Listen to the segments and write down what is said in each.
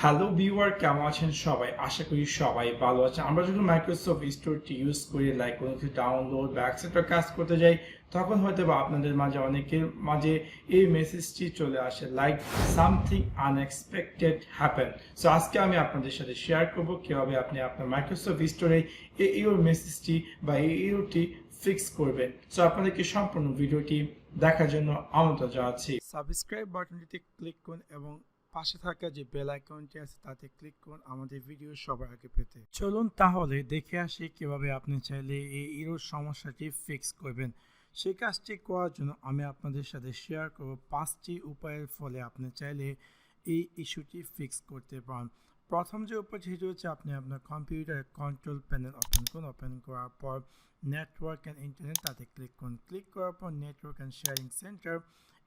Hello viewer, কেমন আছেন সবাই? আশা করি সবাই ভালো আছেন। আমরা যখন মাইক্রোসফট স্টোরটি ইউজ করি, লাইক কোনো কিছু ডাউনলোড বা এক্সেট্রা কাজ করতে যাই, তখন হয়তো বা আপনাদের মাঝে অনেকের মাঝে এই মেসেজটি চলে আসে, like something unexpected happen. So আজকে আমি আপনাদের সাথে শেয়ার করব কিভাবে আপনি আপনার মাইক্রোসফট স্টোরে এই এরর মেসেজটি বা এই এররটি ফিক্স করবেন। সো আপনাদেরকে সম্পূর্ণ ভিডিওটি দেখার জন্য আমন্ত্রণ জানাচ্ছি। সাবস্ক্রাইব বাটনটিতে ক্লিক করুন এবং পাশে থাকা যে বেল আইকনটি আছে তাতে ক্লিক করুন আমাদের ভিডিও সবার আগে পেতে। চলুন তাহলে দেখে আসি কিভাবে আপনি চাইলে এই এরর সমস্যাটি ফিক্স করবেন। সেই কাজটি করার জন্য আমি আপনাদের সাথে শেয়ার করব 5টি উপায়ের ফলে আপনি চাইলে এই ইস্যুটি ফিক্স করতে পারেন। প্রথম যে উপায়টি সেটি হচ্ছে আপনি আপনার কম্পিউটারের কন্ট্রোল প্যানেল ওপেন করুন। ওপেন করার পর নেটওয়ার্ক অ্যান্ড ইন্টারনেট তাতে ক্লিক করুন। ক্লিক করার পর network and sharing centre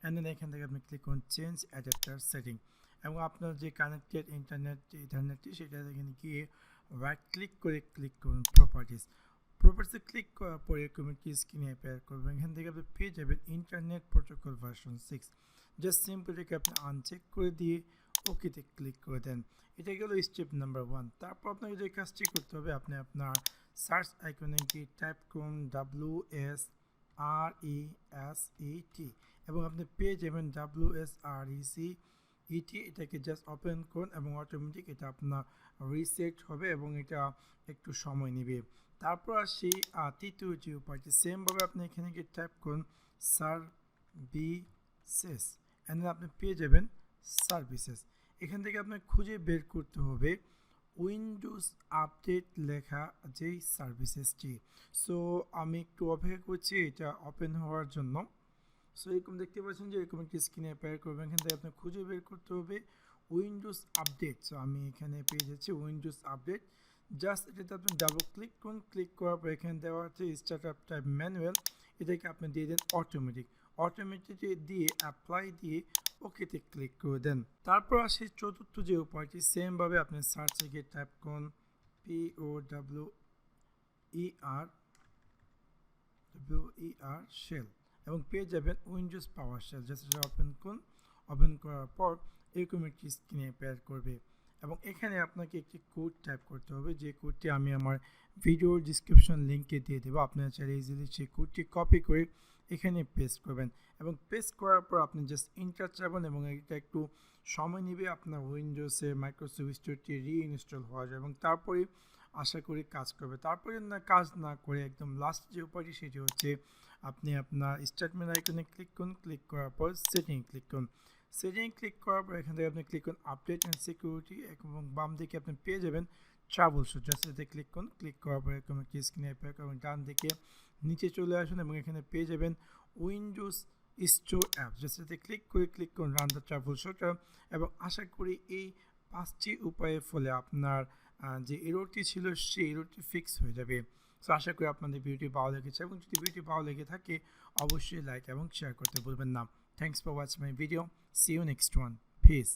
and then এখান থেকে আপনি ক্লিক করুন চেঞ্জ অ্যাডাপ্টার সেটিং এবং আপনার যে কানেক্টেড ইন্টারনেটটি সেটা এখানে গিয়ে রাইট ক্লিক করে ক্লিক করুন প্রপার্টিসে ক্লিক করার পরে কমিউনিটি স্ক্রিনে অ্যাপিয়ার করবেন। এখান থেকে আপনি পেয়ে যাবেন ইন্টারনেট প্রোটোকল ভার্সন 6। জাস্ট সিম্পলিকে আপনি আনচেক করে দিয়ে ওকেতে ক্লিক করে দেন। এটা গেল স্টেপ নাম্বার 1। তারপর আপনাকে যে কাজটি করতে হবে, আপনি আপনার সার্চ আইকনে গিয়ে টাইপ করুন WSRECET এবং আপনি পেয়ে যাবেন WSRECET। এটাকে জাস্ট ওপেন করুন এবং অটোমেটিক এটা আপনার রিসেট হবে এবং এটা একটু সময় নেবে। তারপর আসি তৃতীয় যে উপায়টি, সেমভাবে আপনি এখানে গিয়ে টাইপ করুন সার্ভিসেস অ্যান্ড আপনি পেয়ে যাবেন সার্ভিসেস। এখান থেকে আপনার খুঁজে বের করতে হবে উইন্ডোজ আপডেট লেখা যেই সার্ভিসেসটি। সো আমি একটু অপেক্ষা করছি এটা ওপেন হওয়ার জন্য। সো এরকম দেখতে পাচ্ছেন যে এরকম একটি স্ক্রিনে অ্যাপিয়ার করবেন। এখান থেকে আপনার খুঁজে বের করতে হবে উইন্ডোজ আপডেট। সো আমি এখানে পেয়ে যাচ্ছি উইন্ডোজ আপডেট। জাস্ট এটাতে আপনি ডাবল ক্লিক করুন। ক্লিক করার পর এখানে দেওয়া হচ্ছে স্টার্ট আপ টাইপ ম্যানুয়াল, এটাকে আপনি দিয়ে দেন অটোমেটিক দিয়ে অ্যাপ্লাই দিয়ে ওকেতে ক্লিক করে দেন। তারপর আসে চতুর্থ যে উপায়টি, সেমভাবে আপনি সার্চে গিয়ে টাইপ করুন POWER শেল এবং পেয়ে যাবেন উইন্ডোজ পাওয়ার শেল। জাস্ট এটা ওপেন করুন। ওপেন করার পর এরকম একটি স্ক্রিনে অ্যাপিয়ার করবে এবং এখানে আপনাকে একটি কোড টাইপ করতে হবে, যে কোডটি আমি আমার ভিডিওর ডিসক্রিপশন লিঙ্কে দিয়ে দেবো। আপনারা চাইলে ইজিলি সেই কোডটি কপি করে এখানে পেস্ট করবেন এবং পেস্ট করার পর আপনি জাস্ট ইন্টার চাপবেন এবং এটা একটু সময় নেবে আপনার উইন্ডোজে মাইক্রোসফট স্টোরটি রিইনস্টল হওয়া যায় এবং তারপরে আশা করি কাজ করবে। তারপরে কাজ না করে একদম লাস্ট যে উপায়টি সেটি হচ্ছে আপনি আপনার স্টার্টমেন্ট আইকনে ক্লিক করুন। ক্লিক করার পর সেটিং ক্লিক করুন। সেটিং ক্লিক করার পর এখান থেকে আপনি ক্লিক করুন আপডেট অ্যান্ড সিকিউরিটি এবং বাম দিকে আপনি পেয়ে যাবেন ট্রাবল শুট। জাস্ট এতে ক্লিক করুন। ক্লিক করার পর এরকম একটি স্ক্রিনে অ্যাপিয়ার করুন। ডান দিকে নিচে চলে আসুন এবং এখানে পেয়ে যাবেন উইন্ডোজ স্টোর অ্যাপ। জাস্ট এতে ক্লিক করুন রান দ্য ট্রাবল শুট এবং আশা করি এই 5টি উপায়ের ফলে আপনার যে এররটি ছিল সেই এররটি ফিক্স হয়ে যাবে। সো আশা করি আপনাদের ভিডিওটি ভালো লেগেছে এবং যদি ভিডিওটি ভালো লেগে থাকে অবশ্যই লাইক এবং শেয়ার করতে ভুলবেন না। Thanks for watching my video. See you next one. Peace.